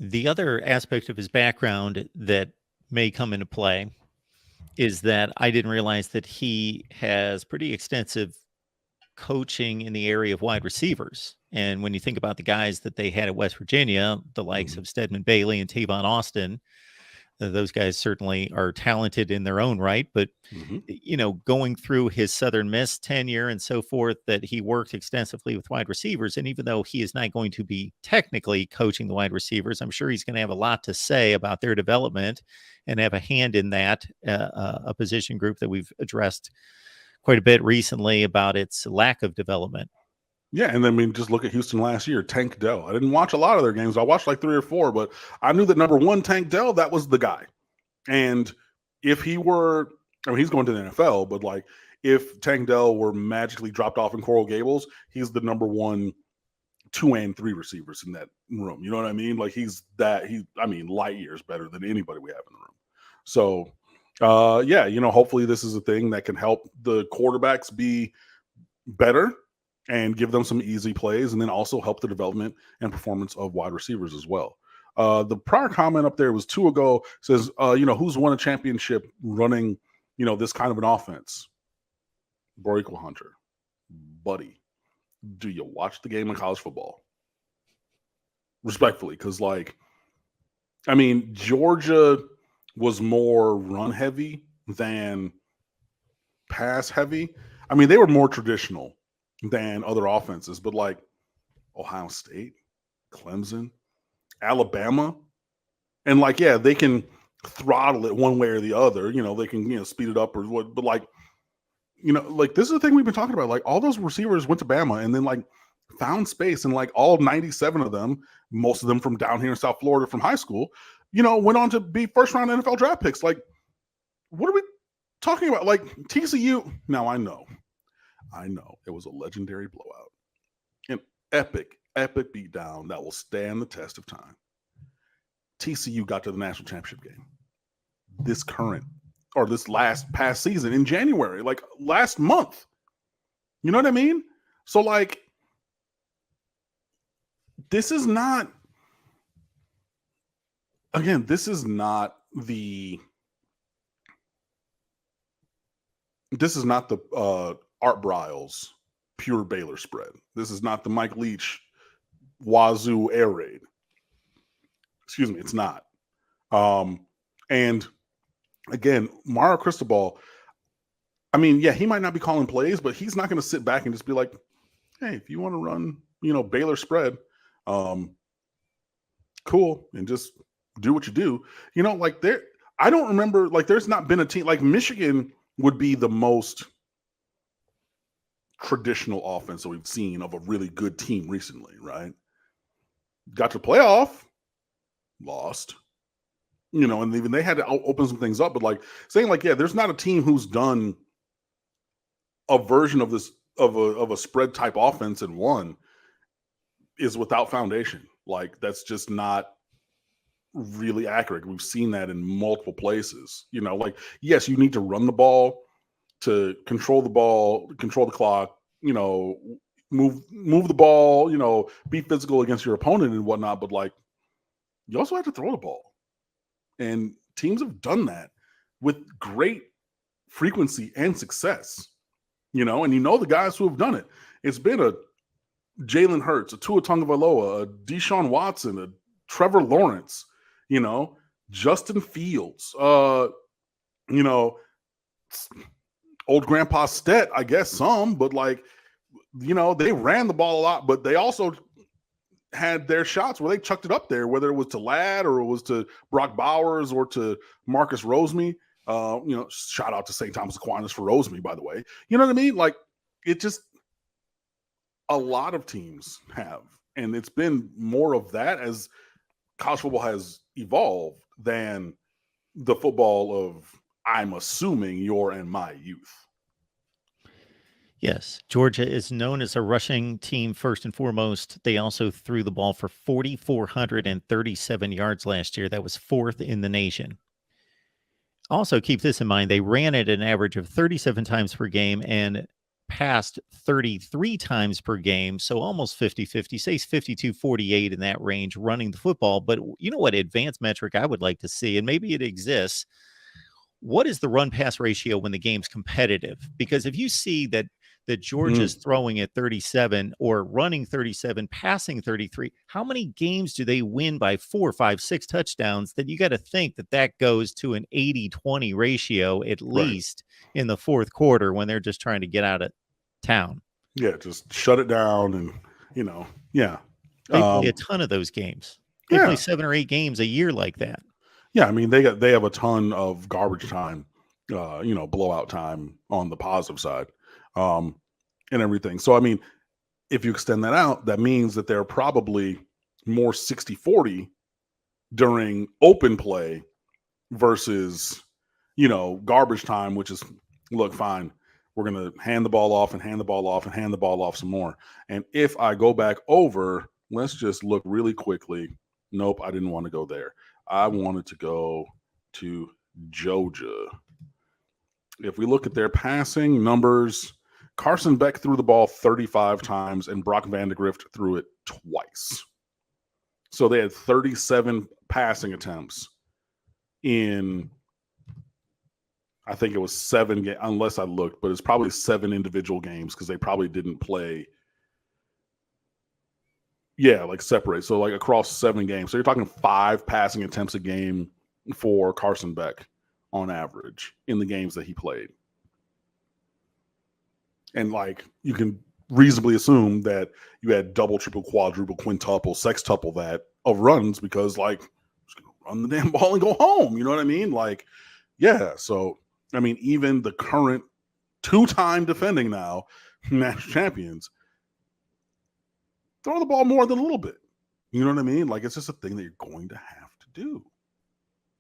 The other aspect of his background that may come into play is that I didn't realize that he has pretty extensive coaching in the area of wide receivers. And when you think about the guys that they had at West Virginia, the likes of Stedman Bailey and Tavon Austin, those guys certainly are talented in their own right. But, going through his Southern Miss tenure and so forth, that he worked extensively with wide receivers. And even though he is not going to be technically coaching the wide receivers, I'm sure he's going to have a lot to say about their development and have a hand in that, a position group that we've addressed quite a bit recently about its lack of development. Yeah, and then just look at Houston last year, Tank Dell. I didn't watch a lot of their games. I watched like 3 or 4, but I knew that number one, Tank Dell, that was the guy. And if he were, he's going to the NFL, but like if Tank Dell were magically dropped off in Coral Gables, he's the number 1, 2, and 3 receivers in that room. You know what I mean? Like light years better than anybody we have in the room. So, hopefully this is a thing that can help the quarterbacks be better and give them some easy plays, and then also help the development and performance of wide receivers as well. The prior comment up there was 2 ago, says, who's won a championship running, this kind of an offense? Boricua Hunter. Buddy, do you watch the game in college football? Respectfully, because Georgia was more run heavy than pass heavy. They were more traditional than other offenses, but like Ohio State, Clemson, Alabama, and they can throttle it one way or the other. They can speed it up or what, but this is the thing we've been talking about. Like all those receivers went to Bama and then found space, and all 97 of them, most of them from down here in South Florida from high school, went on to be first-round NFL draft picks. Like, what are we talking about? Like TCU. Now I know it was a legendary blowout, an epic beatdown that will stand the test of time. TCU got to the national championship game this past season in January, like last month. You know what I mean? So this is not the Art Briles pure Baylor spread. This is not the Mike Leach Wazoo air raid. Excuse me, it's not. And again, Mario Cristobal, he might not be calling plays, but he's not going to sit back and just be like, hey, if you want to run, Baylor spread, cool, and just do what you do. I don't remember, there's not been a team, Michigan would be the most traditional offense that we've seen of a really good team recently, right? Got to playoff, lost, and even they had to open some things up, but there's not a team who's done a version of this of a spread type offense and won is without foundation. That's just not really accurate. We've seen that in multiple places. Yes, you need to run the ball to control the ball, control the clock, move the ball, be physical against your opponent and whatnot. But you also have to throw the ball. And teams have done that with great frequency and success, and the guys who have done it. It's been a Jalen Hurts, a Tua Tagovailoa, a Deshaun Watson, a Trevor Lawrence, Justin Fields, old Grandpa Stett, I guess some, but they ran the ball a lot, but they also had their shots where they chucked it up there, whether it was to Ladd or it was to Brock Bowers or to Marcus Roseme. Shout out to St. Thomas Aquinas for Roseme, by the way. You know what I mean? It just, a lot of teams have, and it's been more of that as college football has evolved than the football of, I'm assuming, your and my youth. Yes, Georgia is known as a rushing team first and foremost. They also threw the ball for 4,437 yards last year. That was 4th in the nation. Also, keep this in mind. They ran it an average of 37 times per game and passed 33 times per game, so almost 50-50, say 52-48 in that range running the football. But you know what advanced metric I would like to see, and maybe it exists. What is the run pass ratio when the game's competitive? Because if you see that Georgia's throwing at 37 or running 37, passing 33, how many games do they win by 4, 5, 6 touchdowns that you got to think that goes to an 80-20 ratio at least in the fourth quarter when they're just trying to get out of town? Yeah, just shut it down and, yeah. They play a ton of those games. They play 7 or 8 games a year like that. Yeah, I mean they have a ton of garbage time, blowout time on the positive side, and everything. So I mean, if you extend that out, that means that they're probably more 60-40 during open play versus, garbage time, which is, look, fine, we're going to hand the ball off and hand the ball off and hand the ball off some more. And if I go back over, let's just look really quickly. Nope, I didn't want to go there. I wanted to go to Georgia. If we look at their passing numbers, Carson Beck threw the ball 35 times and Brock Vandegrift threw it twice. So they had 37 passing attempts in, I think it was 7 games, unless I looked, but it's probably 7 individual games because they probably didn't play. Yeah, like separate. So like across 7 games. So you're talking 5 passing attempts a game for Carson Beck on average in the games that he played. And like you can reasonably assume that you had double, triple, quadruple, quintuple, sextuple that of runs because like just gonna run the damn ball and go home. You know what I mean? Like, yeah. So I mean, even the current 2-time defending now national champions throw the ball more than a little bit. You know what I mean? Like it's just a thing that you're going to have to do.